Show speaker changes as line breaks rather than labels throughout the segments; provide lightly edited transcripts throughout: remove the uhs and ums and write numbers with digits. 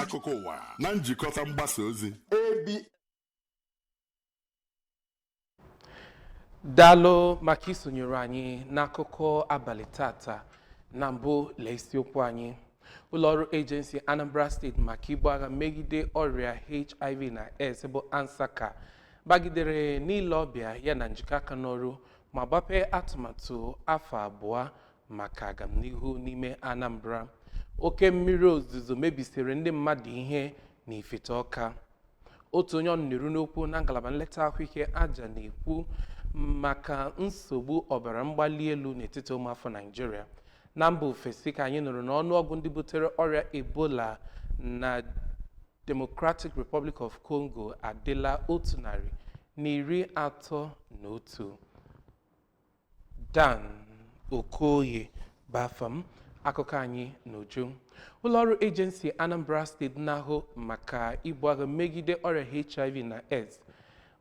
Akuko Uwa na njikọta mgbasa ozi.
Dalo maka isonyere anyị n'akụkọ abalị tata. Na mbụ lee isiokwu anyị. Ụlọọrụ agency Anambra State maka ibu agha megide ọrịa HIV na AIDS bụ ANSACA bagidere n'ile ọbịa ya na njikọ aka n'ọrụ ma gbapee atụmatụ afọ abụọ maka agamnihu n'ime Anambra. Oke mmiri ozuzo mebisiri ndị mmadụ ihe n'Ifite Ọka. Otu onye ọnụrụ n'okwu na ngalaba nleta ahụike aja na-ekwu maka nsogbu ọbara mgbali elu n'etiti ụmụafọ Naịjirịa. Na mba ofesi ka anyị nụrụ na ọnụọgụ ndị butere ọrịa Ebola na Democratic Republic of Congo adịla 131. Dan Okoye bafam akụkọ anyị n'uju. Ụlọọrụ agency Anambra State na-ahụ maka ibu agha megide ọrịa HIV na AIDS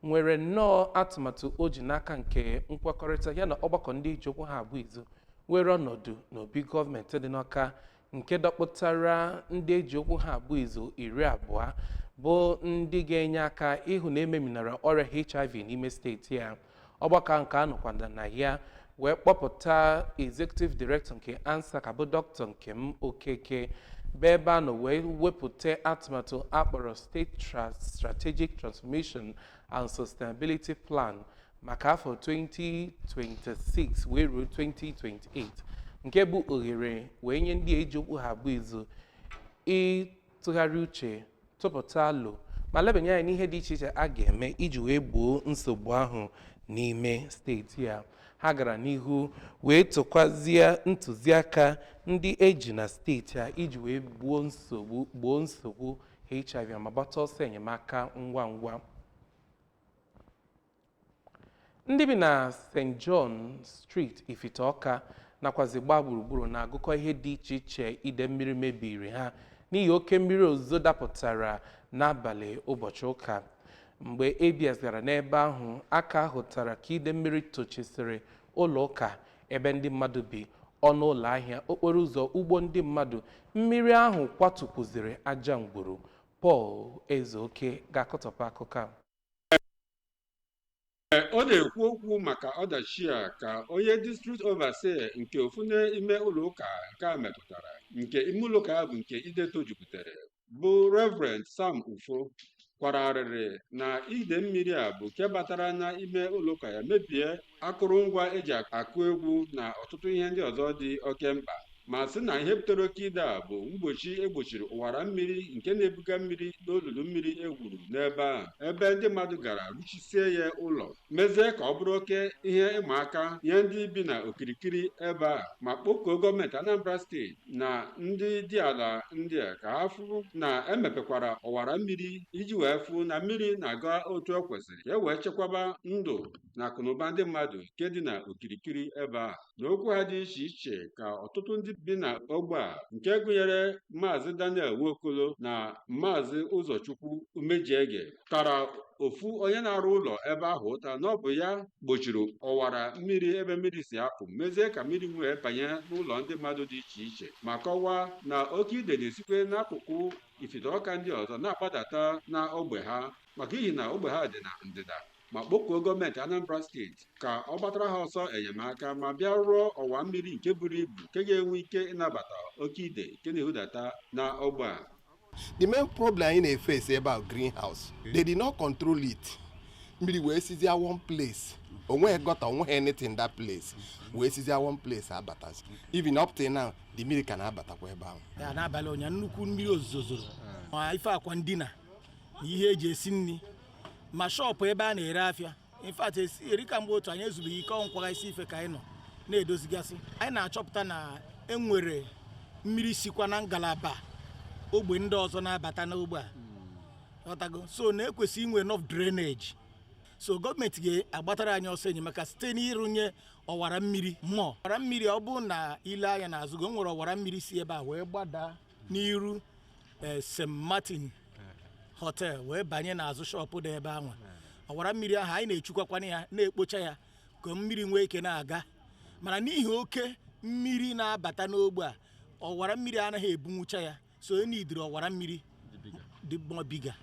nwere nnọọ atụmatụ o ji n'aka nke nkwekọrịta ya na ọgbakọ ndị iji okwu ha abụ izu were ọnọdụ n'obi gọọmenti dị n'Ọka nke dọkpụtara ndị eji okwu ha abụ izu 20 bụ ndị ga-enye aka ịhụ na ememinara ọrịa HIV n'ime steeti ya. Ọgbakọ nke anọkwada na ya wee kpọpụta Executive Director nke ANSACA bụ Dr. Nkem Okeke bụ ebe a nọ wee wepụta atụmatụ akpọrọ State Strategic Transformation and Sustainability Plan maka afọ 2026 wee ruo 2028 nke bụ ohere wee nye ndị eji okwu ha abụ izu ịtụgharị uche tụpụta alo ma lebanye anya n'ihe dị iche iche a ga-eme iji wee gboo nsogbu ahụ n'ime steeti ya. Ha gara n'ihu wee tụkwazie ntụziaka ndị eji na steeti a iji wee gboo nsogbu HIV ma gbata ọsọ enyemaka ngwa ngwa. Ndị bi na St. John Street Ifite Ọka nakwazi gbaa gburugburu na-agụkọ ihe dị iche iche ide mmiri mebiri ha n'ihi oke mmiri ozuzo dapụtara n'abalị ụbọchị ụka. Mgbe ABS gara n'ebe ahụ, aka hụtara ka ide mmiri tochesịrị ụlọ ụka ebe ndị mmadụ bi, ọnụ ụlọ ahịa, okporo ụzọ, ugbo ndị mmadụ. Mmiri ahụ kwatupụziri aja ngwuru. Paul Ezeoke ga-akọtọpụ akụkọ a.
Ọ na-ekwu okwu maka ọdachi a ka onye district overseer nke ofu n'ime ụlọ ụka nke a metụtara nke ime ụlọ ụka bụ nke ideto jupụtara bụ Reverend Sam Ufo kwara arịrị na ide mmiri a bụ nke batara n'ime ụlọ ụka ya mebie akụrụngwa eji akụ egwu na ọtụtụ ihe ndị ọzọ dị oke mkpa ma sị na ihe butere oke ide a bụ mgbochi egbochiri ụwara mmiri nke na-ebuga mmiri n'olulu mmiri egwuru n'ebe ahụ ebe ndị mmadụ gara ruchisie ya ụlọ mezie ka ọ bụrụ oke ihe ịma aka nye ndị bi na okirikiri ebe a ma kpọkuo gọọmenti Anambra steeti na ndị dị ala ndị a ka ha fụ na emepekwara ọwara mmiri iji wee fụ na mmiri na-aga otu o kwesịrị ka e wee chekwaba ndụ na akụnụba ndị mmadụ nke dị na okirikiri ebe a. N'okwu ha dị iche iche ka ọtụtụ ndị bi na ogbe a nke gụnyere Maazị Daniel Nwokolo na Maazị Ụzọchukwu Umejiege tara ofu onye na-arụ ụlọ ebe ahụ ụta na ọ bụ ya gbochiri ọwara mmiri ebe mmiri si apụ mezie ka mmiri wee banye n'ụlọ ndị mmadụ dị iche iche ma kọwaa na oke ide na-esikwe n'akụkụ Ifite Ọka ndị ọzọ na-akpadata na ogbe ha maka ihi na ogbe ha dị na ndịda ma kpọkuo gọọmenti Anambra steeti ka ọ gbatara ha ọsọ enyemaka ma bịa rụọ ọwa mmiri nke buru ibu nke ga-enwe ike ịnabata oke ide nke na-ehudata na ogbe a.
The main problem anyị na-efesi ebe a greenhouse. They did not control it. Mmiri wee sizia one place. Onweghị gọta, onweghị anything that place. Wee sizia one place abatazi. Even up till now, the mmiri ka na-abatakwa ebe ahụ.
Ya n'abalị ụnyaahụ nnukwu mmiri ozuzo zoro. Ife akwa ndina na ihe eji esi nri ma shọpụ ebe a na-ere afịa. In fact, eri ka mgbe otu anyị ezubeghị ike ọnwụkwaga isi ife ka anyị nọ na-edozigasị. Anyị na-achọpụta na enwere mmiri sikwa na ngalaba ogbe ndị ọzọ na-abata n'ogbe a. Ọtago so na-ekwesị inwe enough drainage. So gọọmenti ga-agbatara anyị ọsọ enyemaka site n'ịrụnye ọwara mmiri mmụọ. Ọwara mmiri ọ bụ na ile anya n'azụ go nwere ọwara mmiri si ebe a wee gbada n'iru St. Martin Hotel wee banye n'azụ shọpụ dị ebe ahụ. Ọwara mmiri ahụ anyị na-echukwakwana ya na-ekpocha ya ka mmiri nwee ike na-aga mana n'ihi oke mmiri na-abata n'ogbe a ọwara mmiri anaghị ebunwucha ya so e nidiri ọwara mmiri dị more bigger.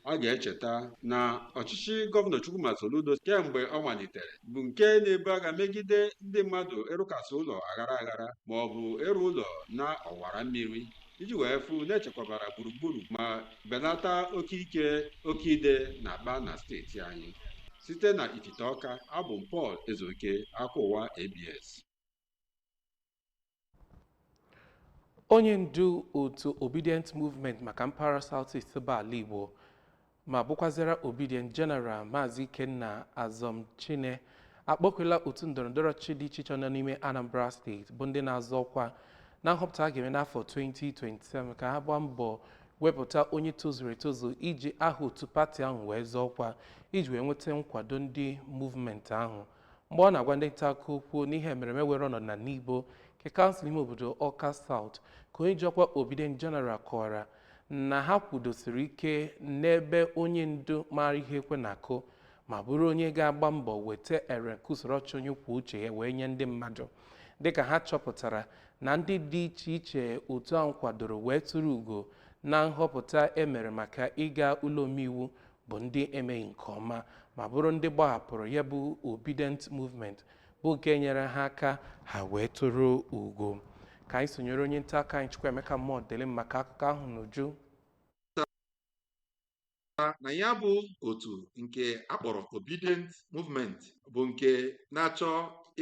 Ọ ga-echeta na ọchịchị gọvanọ Chukwuma Soludo kemgbe ọ malitere bụ nke na-ebu agha megide ndị mmadụ ịrụkasị ụlọ aghara aghara ma ọ bụ ịrụ ụlọ na ọwara mmiri iji wee fụ na-echekwabara gburugburu ma belata oke ide na-akpa na steeti anyị. Site na Ifite Ọka, abụ m Paul Ezoke, Akụkọ Ụwa ABS.
Onye ndu otu Obedient Movement maka mpaghara South East ala Igbo ma bụkwazira Obedient General Maazị Ikenna Azọmchine akpọkwela otu ndọrọndọrọ ọchịchị dị iche iche nọ n'ime Anambra steeti bụ ndị na-azọ ọkwa na nhọpụta a ga-eme n'afọ 2027 ka ha gbaa mbọ wepụta onye tozuru etozu iji aha otu pati ahụ wee zọọ ọkwa iji wee nweta nkwado ndị movement ahụ. Mgbe ọ na-agwa ndị nta akụkọ okwu n'ihe emereme were ọnọdụ na Nigbo nke kansụl ime obodo Ọka South ka onye ji ọkwa Obedient General kọwara na ha kwudosiri ike n'ebe onye ndu mara ihe ekwe na-akụ ma bụrụ onye ga-agba mbọ weta nke usoro ọchịchị onye kwuo uche ya wee nye ndị mmadụ dịka ha chọpụtara na ndị dị iche iche otu ahụ kwadoro wee tụrụ ugo na nhọpụta emere maka ịga ụlọ omeiwu bụ ndị emeghị nke ọma ma bụrụ ndị gbahapụrụ ya bụ Obedient Movement bụ nke nyere ha aka ha wee tụrụ ugo. Ka anyị sonyere onye nta aka anyị Chukwuemeka Mmọdele maka akụkọ ahụ n'uju.
Na ya bụ otu nke akpọrọ Obedient Movement bụ nke na-achọ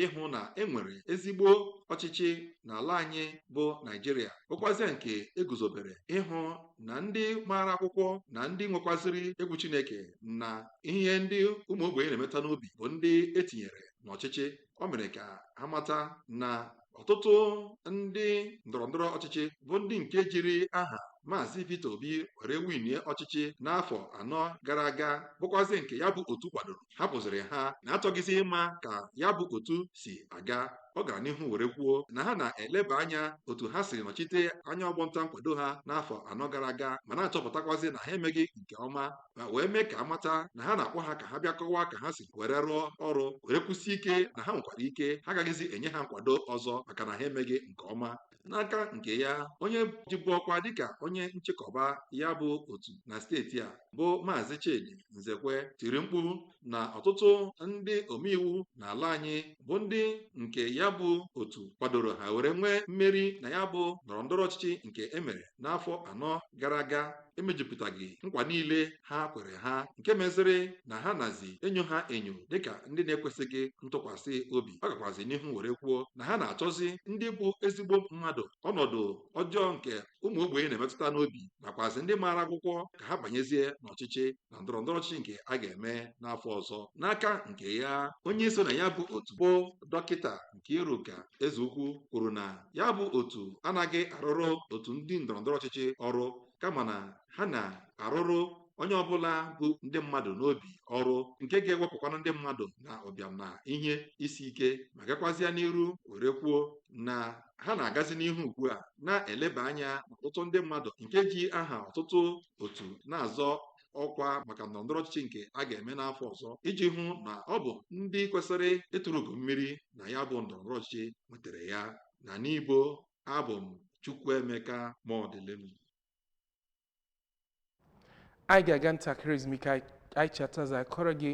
ịhụ na enwere ezigbo ọchịchị n'ala anyị bụ Naịjirịa, bụkwazie nke eguzobere ịhụ na ndị maara akwụkwọ na ndị nwekwaziri egwu Chineke na ihe ndị ụmụ ogbenye na-emeta n'obi bụ ndị etinyere n'ọchịchị. O mere ka ha mata na ọtụtụ ndị ndọrọndọrọ ọchịchị bụ ndị nke jiri aha Maazị Peter Obi were winie ọchịchị n'afọ 4 gara aga, bụkwazi nke ya bụ otu kwadoro, hapụziri ha na-achọghịzi ịma ka ya bụ otu si aga. Ọ gara n'ihu were kwuo na ha na-eleba anya otu ha siri nọchite anya ọgbọnta nkwado ha n'afọ 4 gara aga ma na-achọpụtakwazi na ha emeghị nke ọma ma wee mee ka amata na ha na-akpọ ha ka ha bịa kọwaa ka ha si were rụọ ọrụ were kwụsị ike na ha nwekwara ike ha agaghịzi enye ha nkwado ọzọ maka na ha emeghị nke ọma. N'aka nke ya, onye jibu ọkwa dịka onye nchịkọba ya bụ otu na steeti a bụ Maazị Chidi Nzekwe tiri mkpu na ọtụtụ ndị omeiwu n'ala anyị bụ ndị nke ya bụ otu kwadoro ha were nwee mmeri na ya bụ ndọrọndọrọ ọchịchị nke emere n'afọ 4 gara aga emejupụtaghị nkwa niile ha kwere ha, nke meziri na ha nazi enyo ha enyo dịka ndị na-ekwesịghị ntụkwasị obi. Ọ gakwazi n'ihu were kwuo na ha na-achọzi ndị bụ ezigbo mmadụ ọnọdụ ọjọọ nke ụmụ ogbenye na-emetụta n'obi nakwazi ndị maara akwụkwọ ka ha banyezie n'ọchịchị na ndọrọndọrọ ọchịchị nke a ga-eme n'afọ ọzọ. N'aka nke ya, onye so na ya bụ otu bụ Dọkịta Nkiruka Ezeukwu kwuru na ya bụ otu anaghị arụrụ otu ndị ndọrọndọrọ ọchịchị ọrụ kama na ha na-arụrụ onye ọbụla bụ ndị mmadụ n'obi ọrụ nke ga-ewepụkwana ndị mmadụ na ụbịam na ihe isi ike ma gakwazịa n'iru were kwuo na ha na-agazi n'ihu ugbu a na-eleba anya ọtụtụ ndị mmadụ nke ji aha ọtụtụ otu na-azọ ọkwa maka ndọrọndọrọ ọchịchị nke a ga-eme n'afọ ọzọ iji hụ na ọ bụ ndị kwesịrị ịtụrụ ugo mmiri na ya bụ ndọrọndọrọ ọchịchị nwetara ya. Na Nigbo, abụ m Chukwuemeka Mmọdele.
Anyị ga-aga ntakịrị ezumike anyị chetaza kọrọ gị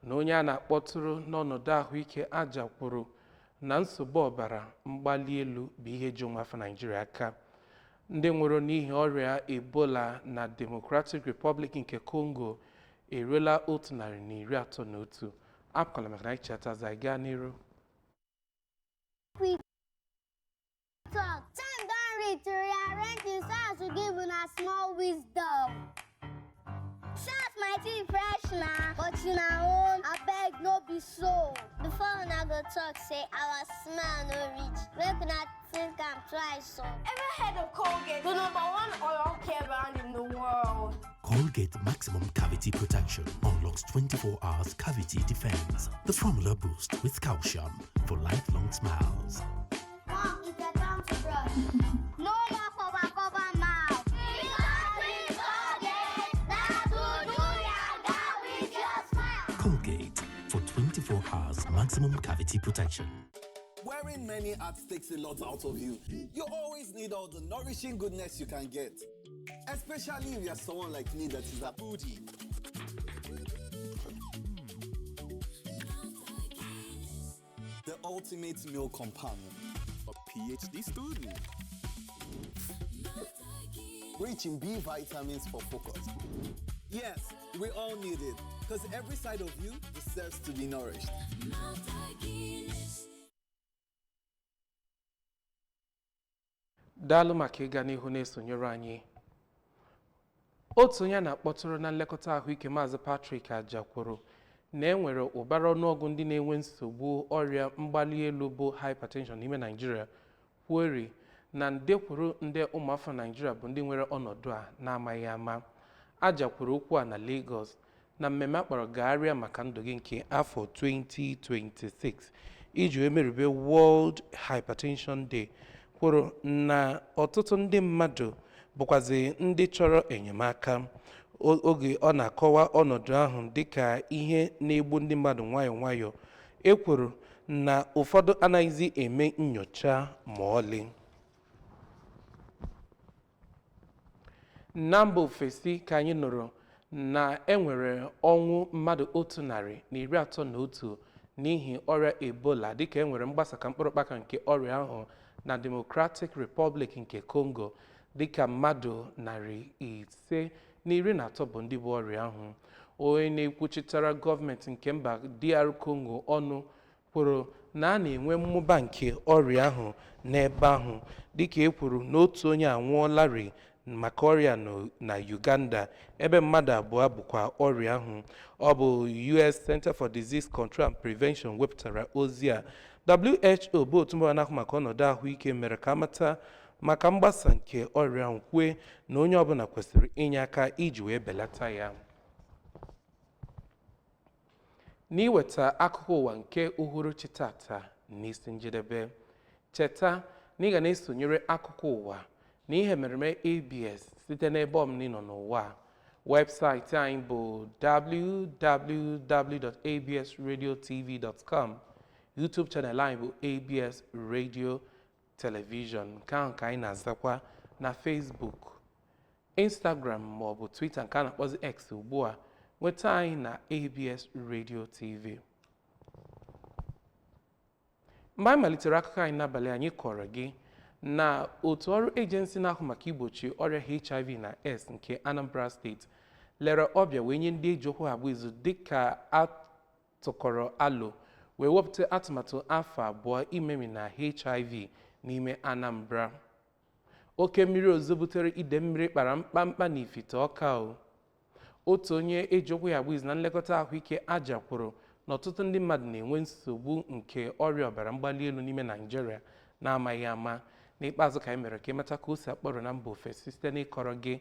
na onye a na-akpọtụrụ n'ọnọdụ ahụike aja kwuru na nsogbu ọbara mgbali elu bụ ihe ji ụmụafọ Naịjirịa aka. Ndị nwụrụ n'ihi ọrịa Ebola na Democratic Republic nke Congo eruola 131. Apụkwala maka na anyị chetaza gaa n'iru.
Time don reach to rearrange the stars to give una small wisdom. Shout my tea fresh now, but you know own, abeg no be so. Before una go talk say our smell no reach, make una think am twice so.
Ever heard of Colgate, the #1 oral care brand in the world?
Colgate Maximum Cavity Protection unlocks 24 hours cavity defense. The formula boost with calcium for lifelong smiles.
Mom, it's a time to brush. No more cover mouth.
Colgate for 24 hours maximum cavity protection.
Wearing many hats takes a lot out of you. You always need all the nourishing goodness you can get. Especially if you're someone like me that is a foodie. The ultimate meal companion.
A PhD student.
Rich in B vitamins for focus. Yes, we all need it, because every side of you deserves to be nourished.
Daalụ maka ịga n'ihu na-esonyere anyị. Otu onye na-akpọtụrụ na nlekọta ahụike Maazị Patrick Ajakwuru na-enwere ụbara ọnụọgụ ndị na-enwe nsogbu ọrịa mgbali elu bụ hypertension n'ime Nigeria kwuori na nde kwuru nde ụmụafọ Nigeria bụ ndị nwere ọnọdụ a na-amaghị ama. Ajakwuru okwu a na Lagos na mmemme akpọrọ Gagharịa maka ndụ gị nke afọ 2026 iji emerube World Hypertension Day kwuru na ọtụtụ ndị mmadụ bụkwazi ndị chọrọ enyemaka. Oge ọ na-akọwa ọnọdụ ahụ dịka ihe na-egbu ndị mmadụ nwayọọ nwayọọ, ekwuru na ụfọdụ anaghịzi eme nnyocha ma ọlị. Na mba ofesi ka anyị nụrụ na enwere ọnwụ mmadụ 131 n'ihi ọrịa Ebola dịka enwere mgbasa ka mkpụrụkpaka nke ọrịa ahụ na Democratic Republic nke Congo dịka mmadụ 513 bụ ndị bụ ọrịa ahụ. Onye na-ekwuchitara gọọmenti nke mba DR Congo ọnụ kwuru na a na-enwe mmụba nke ọrịa ahụ n'ebe ahụ dịka e kwuru na otu onye anwụọlarị maka ọrịa na Uganda ebe mmadụ abụọ bụkwa ọrịa ahụ. Ọ bụ US Center for Disease Control and Prevention wepụtara ozi a. WHO bụ otu mba na-ahụ maka ọnọdụ ahụike mere ka amata maka mgbasa nke ọrịa ahụ, kwue na onye ọbụla kwesịrị inye aka iji wee belata ya. N'iweta akụkọ ụwa nke uhuruchi tata n'isi njedebe, cheta na ị ga na-esonyere akụkọ ụwa na ihe mereme ABS site n'ebe ọmụmụ nọ n'ụwa. Webụsaịtị anyị bụ www.absradiotv.com. YouTube channel anyị bụ ABS Radio Television, nke ahụ ka anyị na-azakwa na Facebook, Instagram ma ọ bụ Twitter nke a na-akpọzi X ugbu a. Nweta anyị na ABS Radio TV. Mgbe anyị malitere akụkọ anyị n'abalị, anyị kọrọ gị na otu ọrụ ejensi na-ahụ maka igbochi ọrịa HIV na AIDS nke Anambra steeti lere ọbịa wee nye ndị eji okwu agba izu dịka atụkọrọ alo wee wepụta atụmatụ afọ abụọ imemi na HIV n'ime Anambra. Oke mmiri ozuzo butere ide mmiri kpara mkpamkpa na Ifite Ọka. Otu onye eji okwu agba izu na nlekọta ahụike Ajakwuru na ọtụtụ ndị mmadụ na-enwe nsogbu nke ọrịa ọbara mgbali elu n'ime Nigeria na-amaghị ama. N'ikpeazụ ka anyị mere ka ịmata ka o si akpọrọ na mba ofesi site n'ịkọrọ gị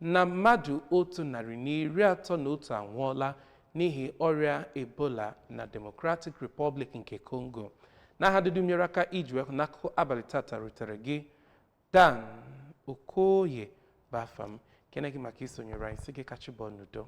na mmadụ 131 anwụọla n'ihi ọrịa Ebola na Democratic Republic nke Congo. N'aha dịdị nyere aka iji wee hụ n'akụkọ abalị tata rutere gị, Dan Okoye bụ afa m. Kene gị maka isonyere anyị, sị gị kachibọ n'udo.